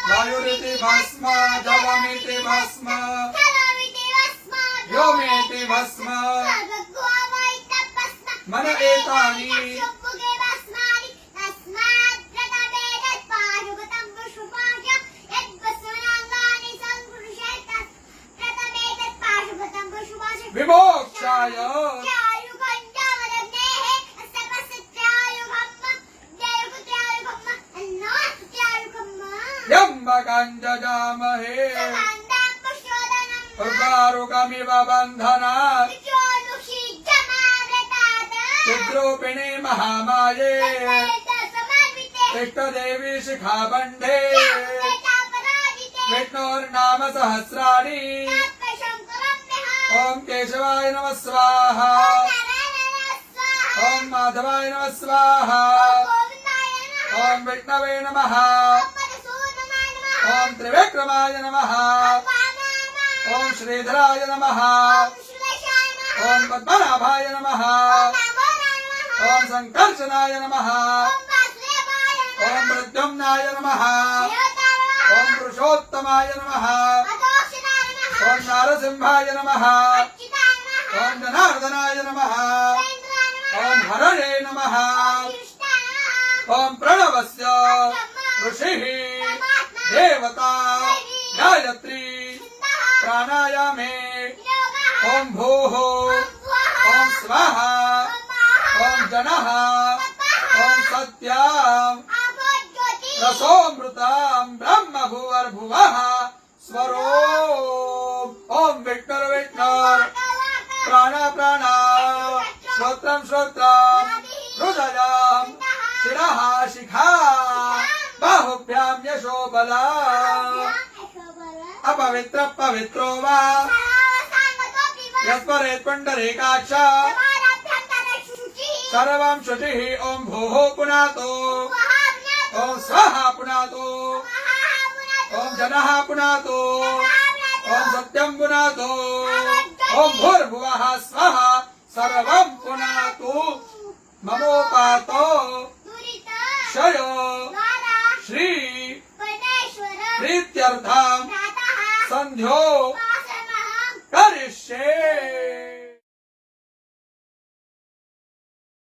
वायुरिति भस्म जलमिति भस्म व्योमेति भस्म मन एतानि विमोक्षाय यम्बकं जजामहे उर्वारुकमिव बन्धनात् चिद्रूपिणे महामाये तिष्ठदेवी शिखाबन्धे विष्णोर्नाम सहस्राणि ॐ केशवाय नमः स्वाहा ॐ माधवाय नमः स्वाहा ॐ विष्णवे नमः ॐ त्रिविक्रमाय नमः ॐ श्रीधराय नमः ॐ पद्मनाभाय नमः ॐ संकर्षणाय नमः ॐ प्रद्युम्नाय नमः ॐ पुरुषोत्तमाय नमः ॐ नारसिंहाय नमः ॐ जनार्दनाय नमः ॐ हरणे नमः ॐ प्रणवस्य ऋषिः देवता गायत्री प्राणायामे ॐ भूः ॐ स्वाहा ॐ जनः ॐ सत्याम् रसोऽमृताम् ब्रह्म भुवर्भुवः स्वरो ॐ विष्णुर्विष्णुर् प्राण श्रोत्रं हृदयं शिरः शिखा बाहुभ्यां यशो बला अपवित्र पवित्रो वा यस्मरेत् पुण्डरीकाक्ष सर्वं शुचिः ॐ भूः पुनातो ॐ स्वाहा पुनातो ॐ जनः पुनातो ॐ सत्यं पुनातो ॐ भूर्भुवः स्वः सर्वं पुनातु ममोपातो क्षयो श्री प्रीत्यर्थं संध्यो करिष्ये।